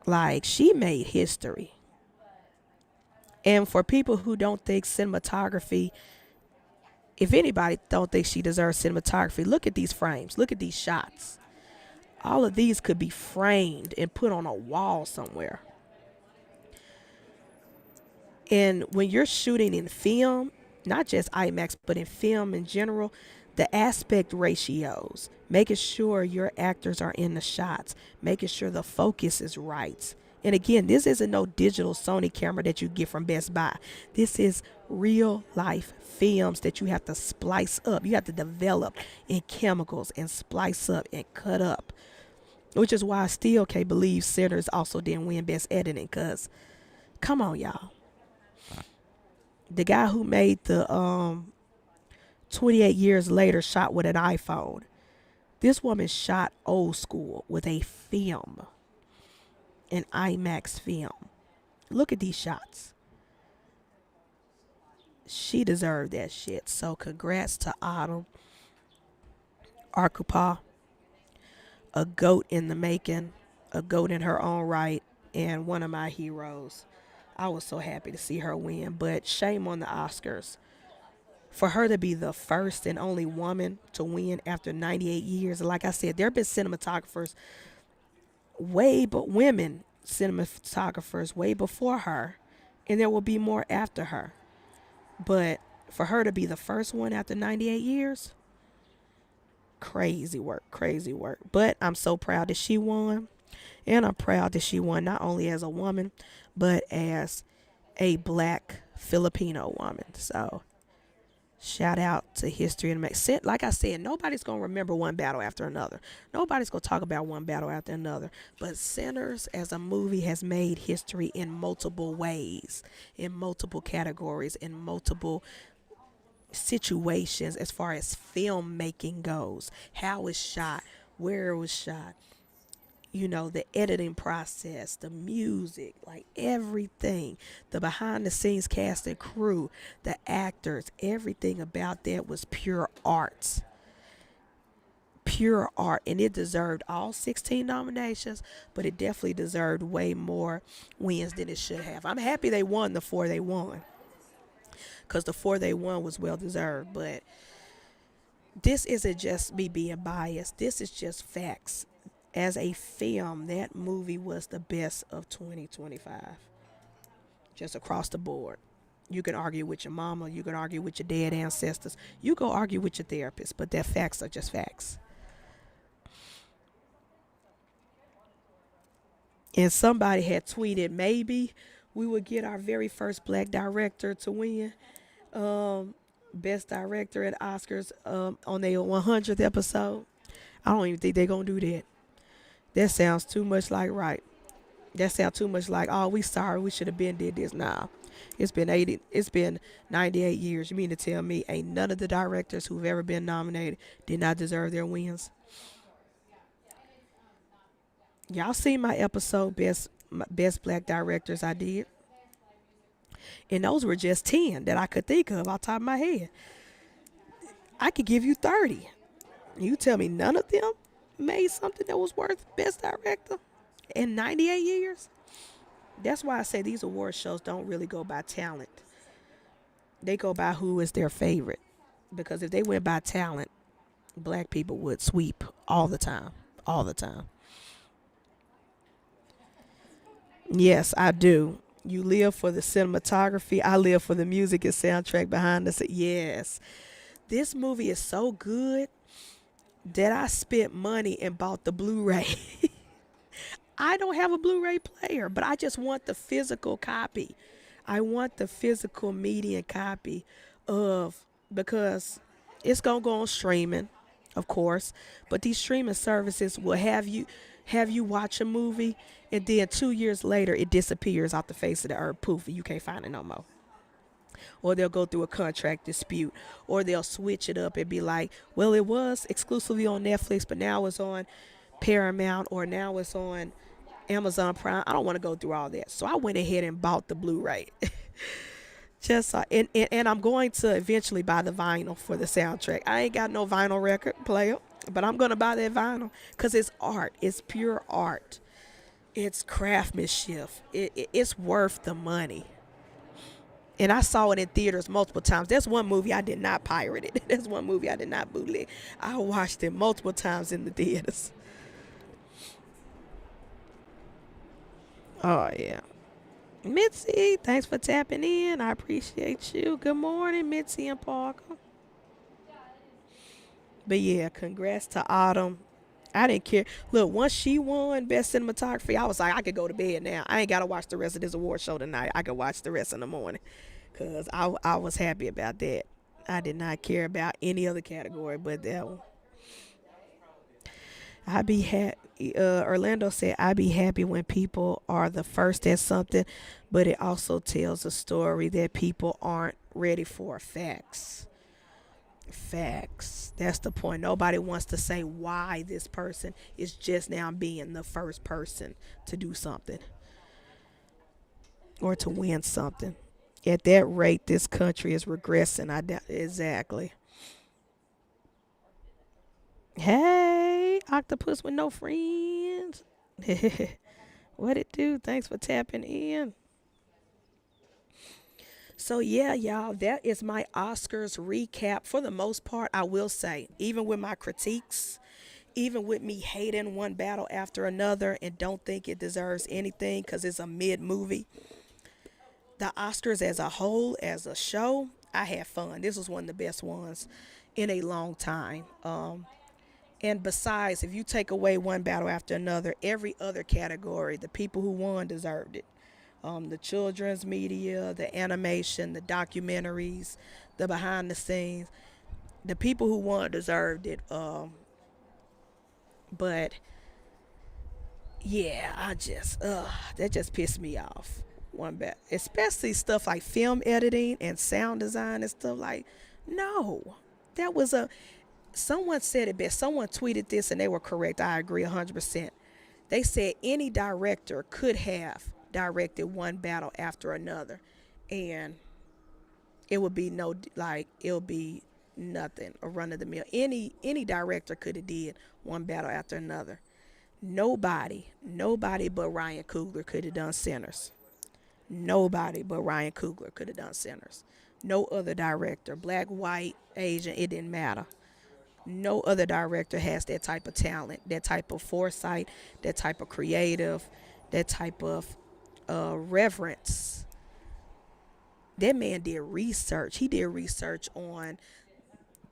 Like she made history. And for people who don't think cinematography, if anybody don't think she deserves cinematography, look at these frames. Look at these shots. All of these could be framed and put on a wall somewhere. And when you're shooting in film, not just IMAX, but in film in general, the aspect ratios, making sure your actors are in the shots, making sure the focus is right. And again, this isn't no digital Sony camera that you get from Best Buy. This is real life films that you have to splice up. You have to develop in chemicals and splice up and cut up. Which is why I still can't believe Sinners also didn't win Best Editing, because come on, y'all. The guy who made the 28 years later shot with an iPhone. This woman shot old school with a film, an IMAX film. Look at these shots. She deserved that shit. So congrats to Autumn Arkupa, a goat in the making, a goat in her own right, and one of my heroes. I was so happy to see her win, but shame on the Oscars. For her to be the first and only woman to win after 98 years, like I said, there have been cinematographers women cinematographers way before her, and there will be more after her. But for her to be the first one after 98 years, crazy work, crazy work. But I'm so proud that she won. And I'm proud that she won not only as a woman, but as a black Filipino woman. So shout out to history and make sense. Like I said, nobody's going to remember one battle after another. Nobody's going to talk about one battle after another. But Sinners as a movie has made history in multiple ways, in multiple categories, in multiple situations as far as filmmaking goes. How it's shot, where it was shot, you know, the editing process, the music, like everything, the behind the scenes cast and crew, the actors, everything about that was pure art. Pure art. And it deserved all 16 nominations, but it definitely deserved way more wins than it should have. I'm happy they won the 4 they won, because the 4 they won was well deserved. But this isn't just me being biased. This is just facts. As a film, that movie was the best of 2025. Just across the board. You can argue with your mama, you can argue with your dead ancestors, you go argue with your therapist, but that facts are just facts. And somebody had tweeted maybe we would get our very first black director to win best director at Oscars on their 100th episode. I don't even think they're going to do that. That sounds too much like right. That sounds too much like, oh, we sorry, we should have been did this. Nah. It's been 98 years. You mean to tell me ain't none of the directors who've ever been nominated did not deserve their wins? Y'all seen my episode best black directors I did. And those were just 10 that I could think of off the top of my head. I could give you 30. You tell me none of them made something that was worth best director in 98 years? That's why I say these award shows don't really go by talent. They go by who is their favorite. Because if they went by talent, black people would sweep all the time. All the time. Yes, I do. You live for the cinematography. I live for the music and soundtrack behind us. Yes. This movie is so good that I spent money and bought the Blu-ray. I don't have a Blu-ray player, but I just want the physical copy. I want the physical media copy because it's going to go on streaming, of course, but these streaming services will have you watch a movie, and then 2 years later it disappears off the face of the earth. Poof, and you can't find it no more. or they'll go through a contract dispute, or they'll switch it up and be like, well, it was exclusively on Netflix, but now it's on Paramount, or now it's on Amazon Prime. I don't want to go through all that. So I went ahead and bought the Blu-ray. Just and I'm going to eventually buy the vinyl for the soundtrack. I ain't got no vinyl record player, but I'm gonna buy that vinyl because it's art. It's pure art. It's craftsmanship. It's worth the money. And I saw it in theaters multiple times. That's one movie I did not pirate it. That's one movie I did not bootleg. I watched it multiple times in the theaters. Oh yeah. Mitzi, thanks for tapping in. I appreciate you. Good morning, Mitzi and Parker. But yeah, congrats to Autumn. I didn't care. Look, once she won Best Cinematography, I was like, I could go to bed now. I ain't got to watch the rest of this award show tonight. I could watch the rest in the morning. Because I was happy about that. I did not care about any other category but that one. I be happy. Orlando said, "I be happy when people are the first at something, but it also tells a story that people aren't ready for." Facts, facts. That's the point. Nobody wants to say why this person is just now being the first person to do something or to win something. At that rate, this country is regressing. I doubt exactly. Hey, octopus with no friends. What it do? Thanks for tapping in. So yeah, y'all, that is my Oscars recap. For the most part, I will say, even with my critiques, even with me hating one battle after another and don't think it deserves anything because it's a mid movie, the Oscars as a whole, as a show, I had fun. This was one of the best ones in a long time. And besides, if you take away one battle after another, every other category, the people who won deserved it. The children's media, the animation, the documentaries, the behind the scenes, the people who won deserved it. But yeah, that just pissed me off. One bit, especially stuff like film editing and sound design and stuff like, no, that was a. Someone said it best. Someone tweeted this and they were correct. I agree 100%. They said any director could have directed one battle after another, and it would be no like it would be nothing a run of the mill. Any director could have did one battle after another. Nobody but Ryan Coogler could have done Sinners. Nobody but Ryan Coogler could have done Sinners. No other director, black, white, Asian, it didn't matter. No other director has that type of talent, that type of foresight, that type of creative, that type of reverence. That man did research. He did research on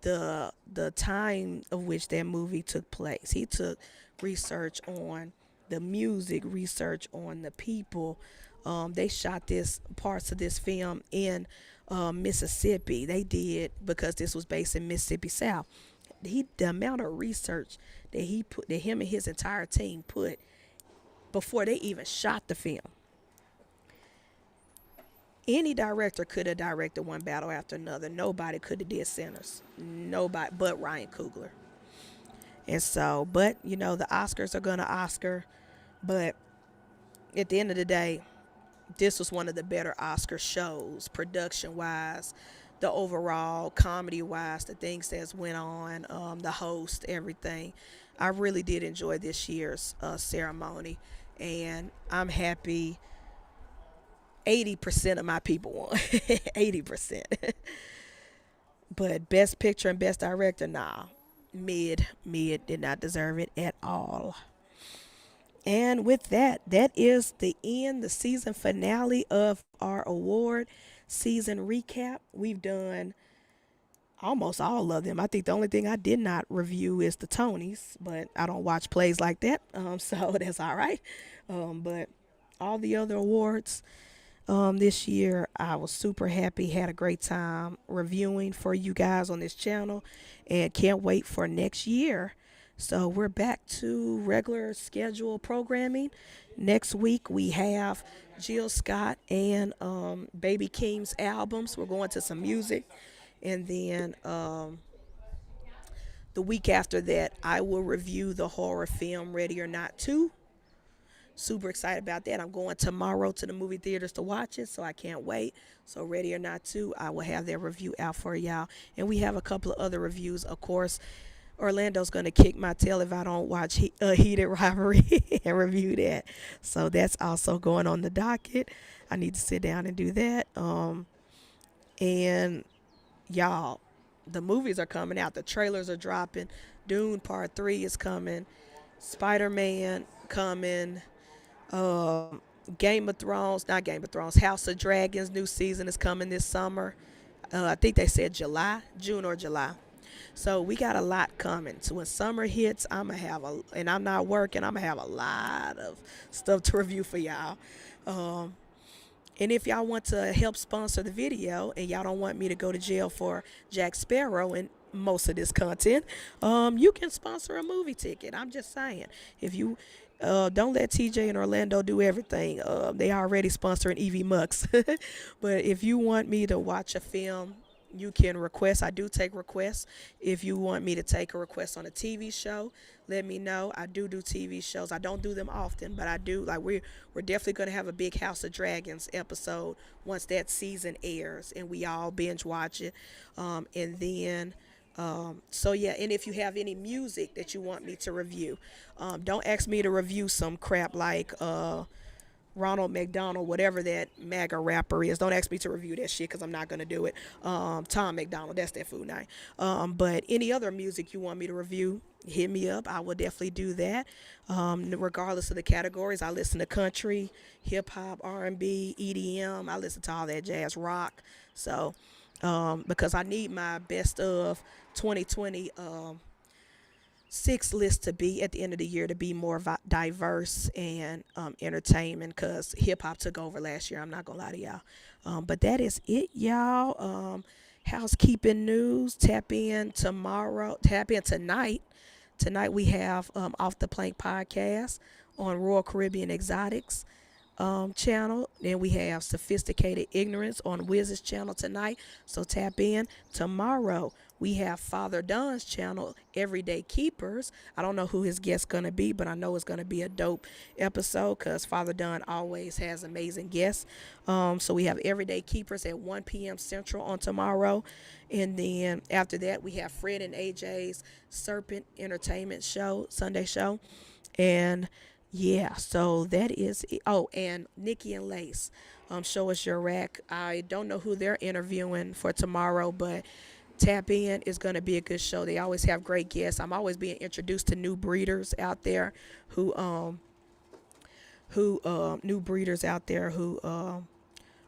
the time of which that movie took place. He took research on the music, research on the people. They shot this parts of this film in Mississippi. They did because this was based in Mississippi South. The amount of research that him and his entire team put before they even shot the film. Any director could have directed one battle after another. Nobody could have did Sinners. Nobody but Ryan Coogler. And so, but the Oscars are gonna Oscar. But at the end of the day, this was one of the better Oscar shows, production wise, the overall comedy wise, the things that went on, the host, everything. I really did enjoy this year's ceremony, and I'm happy 80% of my people won. 80%. But best picture and best director, nah. Mid did not deserve it at all. And with that, that is the end, the season finale of our award season recap. We've done almost all of them. I think the only thing I did not review is the Tonys, but I don't watch plays like that, so that's all right. But all the other awards this year, I was super happy, had a great time reviewing for you guys on this channel, and can't wait for next year. So we're back to regular schedule programming. Next week we have Jill Scott and Baby Keem's albums. We're going to some music. And then the week after that, I will review the horror film Ready or Not 2. Super excited about that. I'm going tomorrow to the movie theaters to watch it, so I can't wait. So Ready or Not 2, I will have that review out for y'all. And we have a couple of other reviews. Of course, Orlando's going to kick my tail if I don't watch Heated Rivalry and review that. So that's also going on the docket. I need to sit down and do that. And y'all, the movies are coming out. The trailers are dropping. Dune Part 3 is coming. Spider-Man coming. Game of Thrones, not Game of Thrones, House of Dragons new season is coming this summer. I think they said July, June or July. So we got a lot coming. So when summer hits, and I'm not working, I'm gonna have a lot of stuff to review for y'all. Um, and if y'all want to help sponsor the video and y'all don't want me to go to jail for Jack Sparrow and most of this content, you can sponsor a movie ticket. I'm just saying. If you don't let TJ and Orlando do everything. They already sponsoring Evie Mux. But if you want me to watch a film, you can request. I do take requests. If you want me to take a request on a TV show, let me know. I do TV shows. I don't do them often, but I do. Like we're definitely gonna have a big House of Dragons episode once that season airs, and we all binge watch it. And then so yeah, and if you have any music that you want me to review, don't ask me to review some crap like Ronald McDonald, whatever that MAGA rapper is. Don't ask me to review that shit because I'm not gonna do it. Tom McDonald, that's that food name. But any other music you want me to review, hit me up. I will definitely do that. Regardless of the categories, I listen to country, hip hop, R&B, EDM. I listen to all that jazz, rock. So because I need my best of 2020 six list to be at the end of the year to be more diverse and entertainment because hip hop took over last year. I'm not gonna lie to y'all. But that is it, y'all. Housekeeping news. Tap in tomorrow. Tap in tonight. Tonight we have Off the Plank podcast on Royal Caribbean Exotics channel. Then we have Sophisticated Ignorance on Wiz's channel tonight. So tap in. Tomorrow we have Father Don's channel, Everyday Keepers. I don't know who his guest's gonna be, but I know it's gonna be a dope episode because Father Don always has amazing guests. So we have Everyday Keepers at 1 p.m. Central on tomorrow. And then after that we have Fred and AJ's Serpent Entertainment show, Sunday show. And yeah, so that is it. Oh, and Nikki and Lace, Show Us Your Rack. I don't know who they're interviewing for tomorrow, but tap in. Is going to be a good show. They always have great guests. I'm always being introduced to new breeders out there who new breeders out there who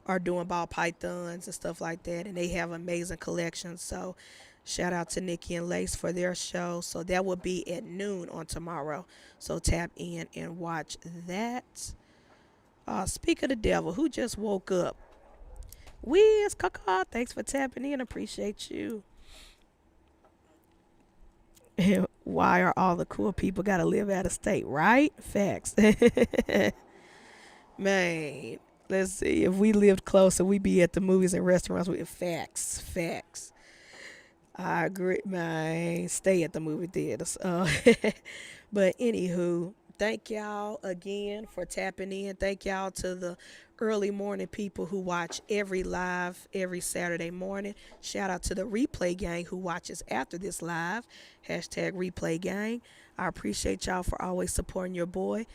are doing ball pythons and stuff like that, and they have amazing collections. So shout out to Nikki and Lace for their show. So that will be at noon on tomorrow. So tap in and watch that. Speak of the devil, who just woke up? Wiz Kaka, thanks for tapping in. Appreciate you. Why are all the cool people got to live out of state, right? Facts. Man, let's see. If we lived closer, we'd be at the movies and restaurants with facts. Facts. I agree, man. Stay at the movie theaters. But anywho, thank y'all again for tapping in. Thank y'all to the early morning people who watch every live every Saturday morning. Shout out to the replay gang who watches after this live. Hashtag replay gang. I appreciate y'all for always supporting your boy.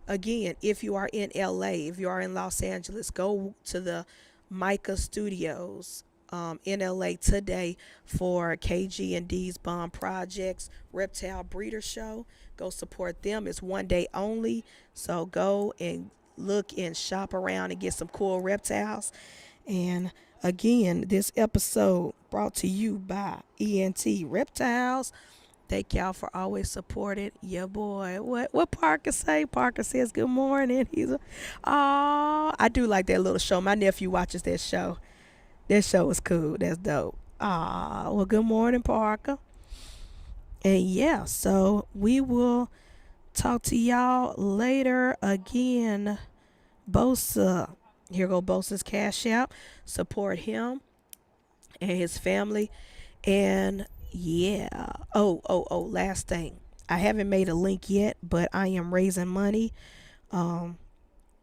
Again, if you are in LA, if you are in Los Angeles, go to the Micah Studios in LA today for KG and D's Bomb Projects Reptile Breeder Show. Go support them. It's one day only. So go and look and shop around and get some cool reptiles. And again, this episode brought to you by ENT Reptiles. Thank y'all for always supporting your boy. What Parker say? Parker says good morning. I do like that little show. My nephew watches that show. That show is cool. That's dope. Well, good morning, Parker. And yeah, so we will talk to y'all later again. Bosa. Here go Bosa's Cash App. Support him and his family. And yeah. Oh, last thing. I haven't made a link yet, but I am raising money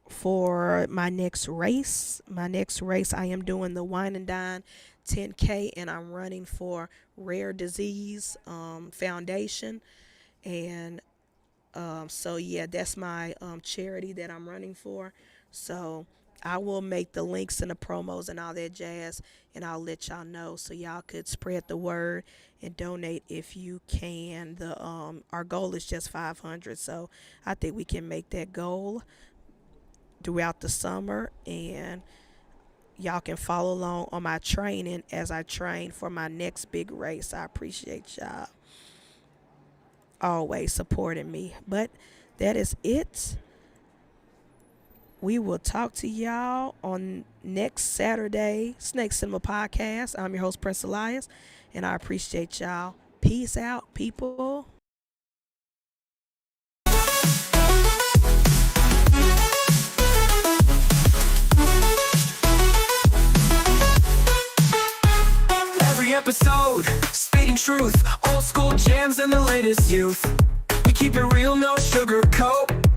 for my next race. My next race, I am doing the Wine and Dine 10K, and I'm running for Rare Disease Foundation. And so yeah, that's my charity that I'm running for. So I will make the links and the promos and all that jazz, and I'll let y'all know so y'all could spread the word and donate if you can. The our goal is just 500, so I think we can make that goal throughout the summer, and y'all can follow along on my training as I train for my next big race. I appreciate y'all always supporting me. But that is it. We will talk to y'all on next Saturday, Snake Cinema Podcast. I'm your host, Prince Elias, and I appreciate y'all. Peace out, people. Every episode, speaking truth, old school jams and the latest youth. We keep it real, no sugarcoat.